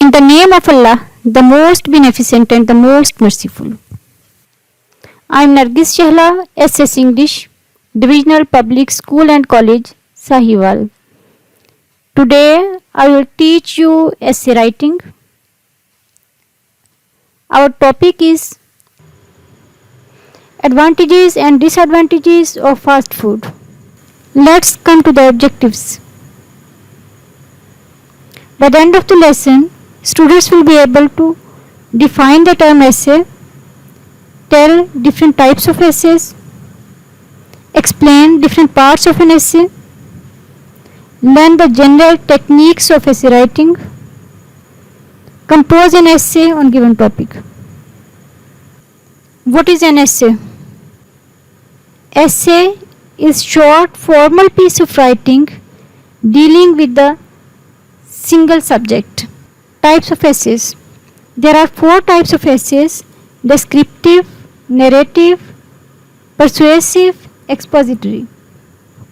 In the name of Allah, the most beneficent and the most merciful. I am Nargis Chehla, SS English, Divisional Public School and College, Sahiwal. Today I will teach you essay writing. Our topic is advantages and disadvantages of fast food. Let's come to the objectives. By the end of the lesson, students will be able to define the term essay, tell different types of essays, explain different parts of an essay, learn the general techniques of essay writing, compose an essay on given topic. What is an essay? Essay is short formal piece of writing dealing with the single subject. Types of essays. There are 4 types of essays: descriptive, narrative, persuasive, expository.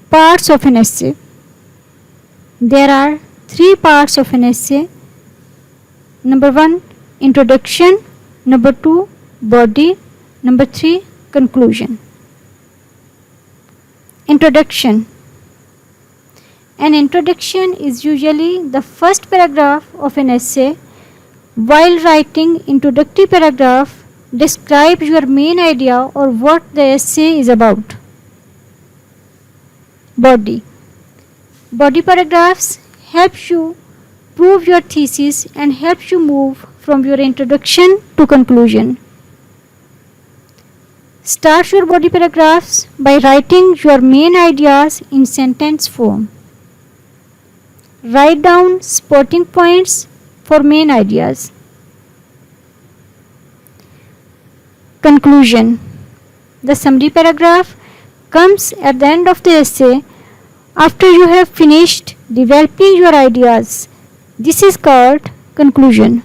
Parts of an essay. There are 3 parts of an essay. Number 1, introduction. Number 2, body. Number 3, conclusion. Introduction. An introduction is usually the first paragraph of an essay. While writing introductory paragraph, describe your main idea or what the essay is about. Body. Body paragraphs helps you prove your thesis and helps you move from your introduction to conclusion. Start your body paragraphs by writing your main ideas in sentence form. Write down spotting points for main ideas. Conclusion. The summary paragraph comes at the end of the essay after you have finished developing your ideas. This is called conclusion.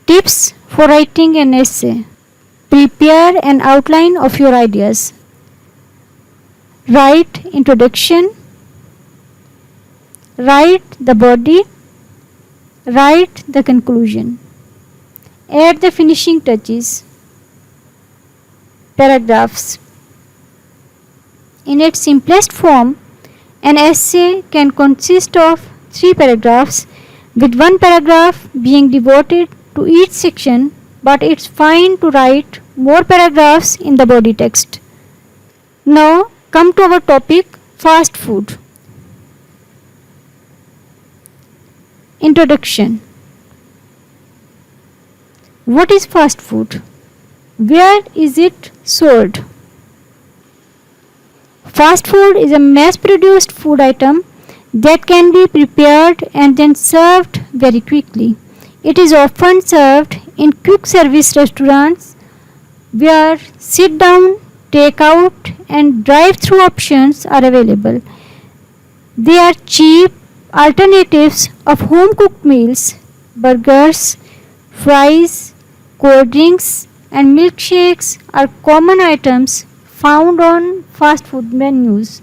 Tips for writing an essay. Prepare an outline of your ideas. Write introduction. Write the body. Write the conclusion. Add the finishing touches. Paragraphs. In its simplest form, an essay can consist of 3 paragraphs, with 1 paragraph being devoted to each section, but it's fine to write more paragraphs in the body text. Now come to our topic, fast food. Introduction. What is fast food? Where is it sold? Fast food is a mass-produced food item that can be prepared and then served very quickly. It is often served in quick service restaurants where sit-down, take-out and drive-through options are available. They are cheap alternatives of home-cooked meals. Burgers, fries, cold drinks and milkshakes are common items found on fast food menus.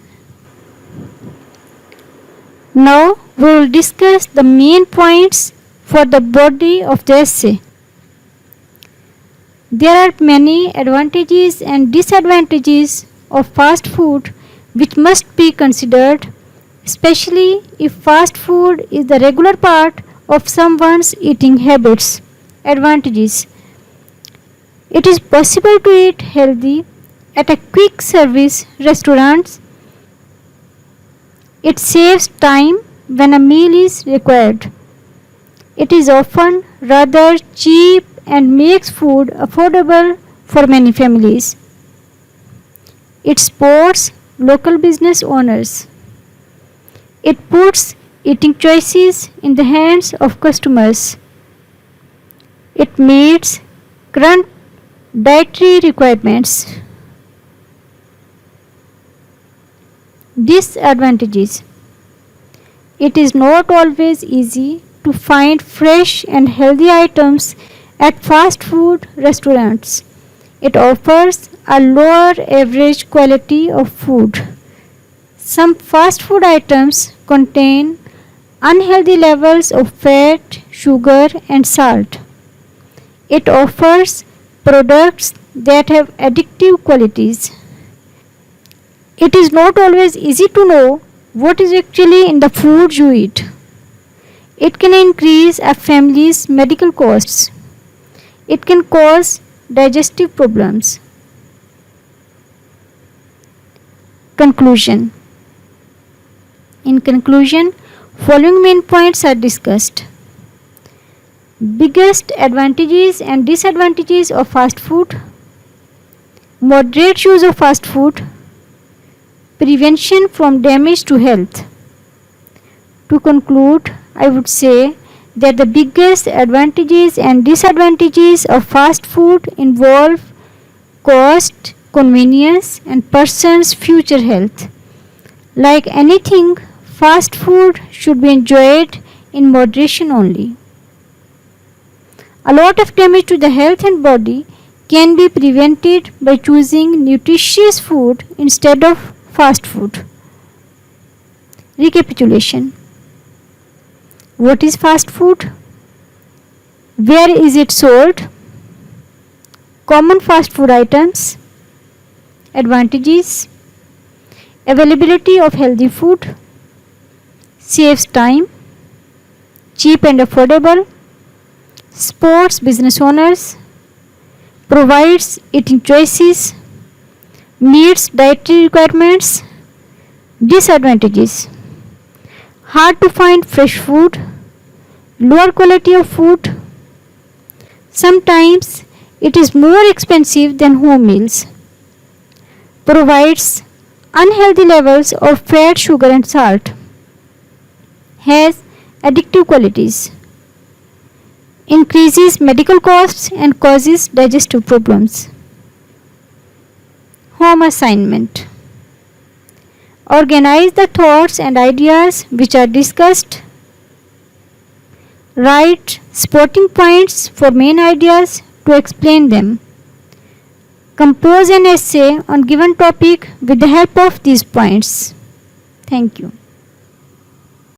Now we will discuss the main points for the body of the essay. There are many advantages and disadvantages of fast food which must be considered, especially if fast food is the regular part of someone's eating habits. Advantages. It is possible to eat healthy at a quick service restaurants. It saves time when a meal is required. It is often rather cheap and makes food affordable for many families. It supports local business owners. It puts eating choices in the hands of customers. It meets current dietary requirements. Disadvantages. It is not always easy to find fresh and healthy items at fast food restaurants. It offers a lower average quality of food. Some fast food items contain unhealthy levels of fat, sugar, and salt. It offers products that have addictive qualities. It is not always easy to know what is actually in the food you eat. It can increase a family's medical costs. It can cause digestive problems. Conclusion. In conclusion, following main points are discussed. Biggest advantages and disadvantages of fast food. Moderate use of fast food. Prevention from damage to health. To conclude, I would say that the biggest advantages and disadvantages of fast food involve cost, convenience, and person's future health. Like anything, fast food should be enjoyed in moderation only. A lot of damage to the health and body can be prevented by choosing nutritious food instead of fast food. Recapitulation. What is fast food? Where is it sold? Common fast food items. Advantages. Availability of healthy food. Saves time. Cheap and affordable. Supports business owners. Provides eating choices. Meets dietary requirements. Disadvantages. Hard to find fresh food. Lower quality of food. Sometimes it is more expensive than home meals. Provides unhealthy levels of fat, sugar, and salt. Has addictive qualities. Increases medical costs and causes digestive problems. Home assignment. Organize the thoughts and ideas which are discussed. Write supporting points for main ideas to explain them. Compose an essay on given topic with the help of these points. Thank you.